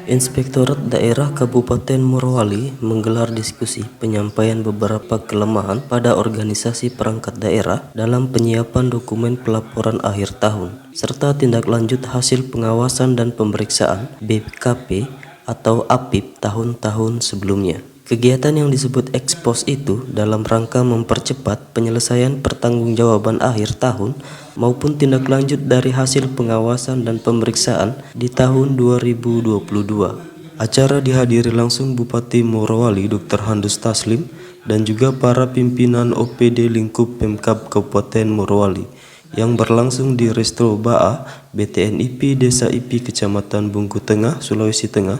Inspektorat Daerah Kabupaten Morowali menggelar diskusi penyampaian beberapa kelemahan pada organisasi perangkat daerah dalam penyiapan dokumen pelaporan akhir tahun, serta tindak lanjut hasil pengawasan dan pemeriksaan BKP atau APIP tahun-tahun sebelumnya. Kegiatan yang disebut ekspos itu dalam rangka mempercepat penyelesaian pertanggungjawaban akhir tahun maupun tindak lanjut dari hasil pengawasan dan pemeriksaan di tahun 2022. Acara dihadiri langsung Bupati Morowali Dr. Handus Taslim dan juga para pimpinan OPD lingkup Pemkab Kabupaten Morowali yang berlangsung di Resto Baa BTN-IP Desa IP Kecamatan Bungku Tengah, Sulawesi Tengah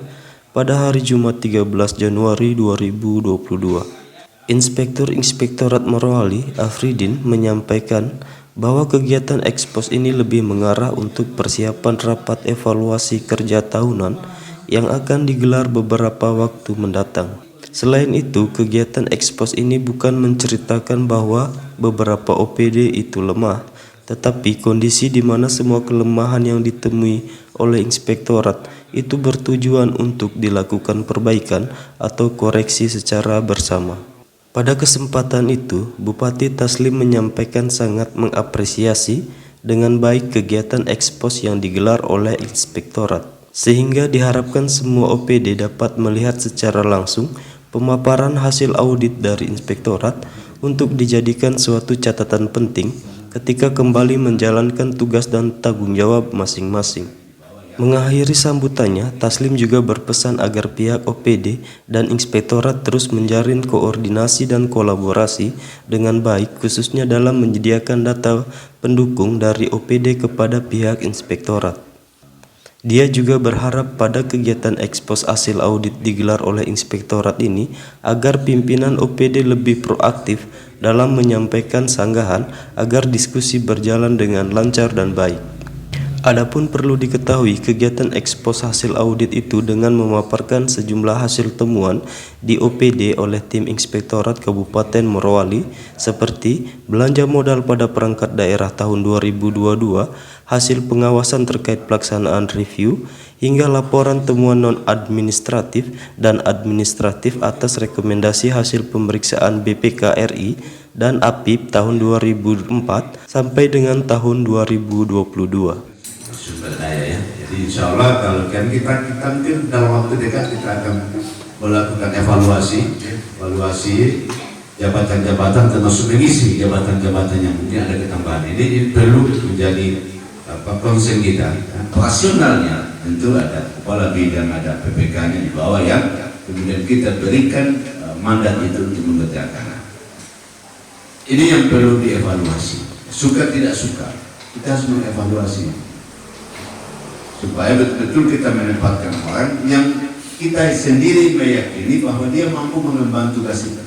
pada hari Jumat 13 Januari 2022. Inspektur-Inspektorat Morowali Afridin menyampaikan bahwa kegiatan ekspos ini lebih mengarah untuk persiapan rapat evaluasi kerja tahunan yang akan digelar beberapa waktu mendatang. Selain itu, kegiatan ekspos ini bukan menceritakan bahwa beberapa OPD itu lemah, tetapi kondisi di mana semua kelemahan yang ditemui oleh inspektorat itu bertujuan untuk dilakukan perbaikan atau koreksi secara bersama. Pada kesempatan itu, Bupati Taslim menyampaikan sangat mengapresiasi dengan baik kegiatan ekspos yang digelar oleh inspektorat, sehingga diharapkan semua OPD dapat melihat secara langsung pemaparan hasil audit dari inspektorat untuk dijadikan suatu catatan penting ketika kembali menjalankan tugas dan tanggung jawab masing-masing. Mengakhiri sambutannya, Taslim juga berpesan agar pihak OPD dan inspektorat terus menjalin koordinasi dan kolaborasi dengan baik, khususnya dalam menyediakan data pendukung dari OPD kepada pihak inspektorat. Dia juga berharap pada kegiatan ekspos hasil audit digelar oleh inspektorat ini agar pimpinan OPD lebih proaktif dalam menyampaikan sanggahan agar diskusi berjalan dengan lancar dan baik. Adapun perlu diketahui, kegiatan ekspos hasil audit itu dengan memaparkan sejumlah hasil temuan di OPD oleh tim Inspektorat Kabupaten Morowali seperti belanja modal pada perangkat daerah tahun 2022, hasil pengawasan terkait pelaksanaan review, hingga laporan temuan non-administratif dan administratif atas rekomendasi hasil pemeriksaan BPK RI dan APIP tahun 2004 sampai dengan tahun 2022. Sumber daya ya. Jadi insya Allah kalau kita mungkin dalam waktu dekat kita akan melakukan evaluasi jabatan-jabatan termasuk mengisi jabatan-jabatan yang mungkin ada ketambahan. Ini perlu menjadi concern kita. Operasionalnya tentu ada kepala bidang, ada PPK-nya di bawah yang kemudian kita berikan mandat itu untuk mengerjakan. Ini yang perlu dievaluasi. Suka tidak suka, kita harus mengevaluasi supaya betul-betul kita menempatkan orang yang kita sendiri meyakini bahwa dia mampu mengemban tugas kita.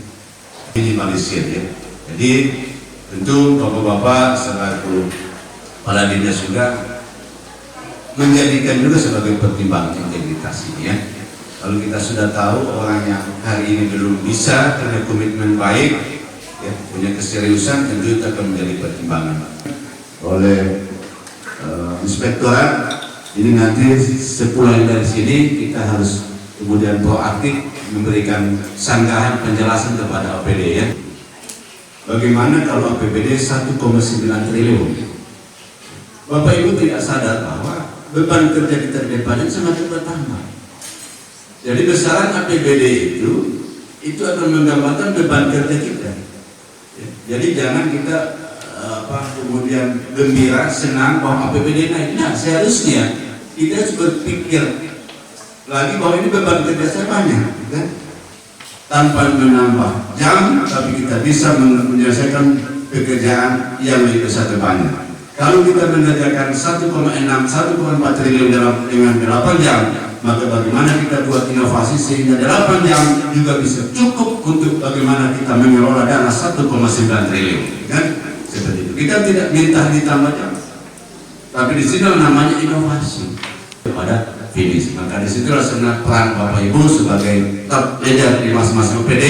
Minimalisir ya. Jadi tentu bapak-bapak selaku kepala dinas juga menjadikan juga sebagai pertimbangan integritas ini ya. Kalau kita sudah tahu orang yang hari ini belum bisa punya komitmen baik, ya, punya keseriusan, tentu itu akan menjadi pertimbangan oleh inspektorat. Jadi nanti sepulang dari sini kita harus kemudian proaktif memberikan sanggahan penjelasan kepada APD ya. Bagaimana kalau APBD 1,9 triliun? Bapak Ibu tidak sadar bahwa beban kerja kita di depan semakin bertambah. Jadi besaran APBD itu akan menggambarkan beban kerja kita. Jadi jangan kita kemudian gembira, senang bahwa APBD naik. Nah, seharusnya kita harus berpikir lagi bahwa ini beban kerja saya banyak, kan? Tanpa menambah jam, tapi kita bisa menyelesaikan pekerjaan yang lebih besar banyak. Kalau kita mengerjakan 1,4 triliun dengan 8 jam, maka bagaimana kita buat inovasi sehingga 8 jam juga bisa cukup untuk bagaimana kita mengelola dana 1,9 triliun, kan? Seperti itu. Kita tidak minta ditambah jam, tapi di sini namanya inovasi kepada finish. Maka disitulah sebenarnya peran Bapak Ibu sebagai top leader di masing-masing OPD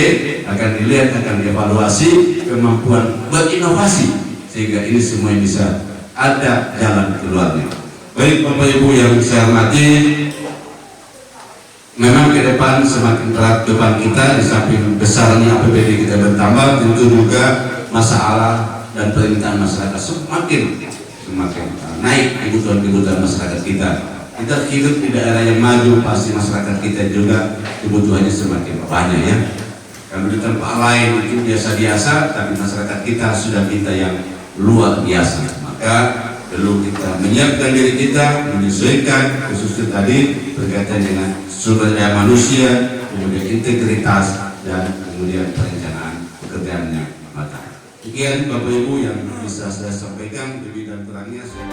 akan dilihat, akan dievaluasi kemampuan berinovasi sehingga ini semua bisa ada jalan keluarnya. Baik Bapak Ibu yang saya hormati, memang ke depan semakin berat beban kita, di samping besarnya APBD kita bertambah, tentu juga masalah dan permintaan masyarakat semakin naik kebutuhan masyarakat kita. Kita hidup di daerah yang maju, pasti masyarakat kita juga kebutuhannya semakin banyak ya. Kalau di tempat lain itu biasa-biasa, tapi masyarakat kita sudah minta yang luar biasa. Maka perlu kita menyiapkan diri kita, menyesuaikan khususnya tadi berkaitan dengan sumber daya manusia, kemudian integritas, dan kemudian perencanaan pekerjaan yang matang. Sekian Bapak Ibu yang bisa saya sampaikan, lebih dan kurangnya saya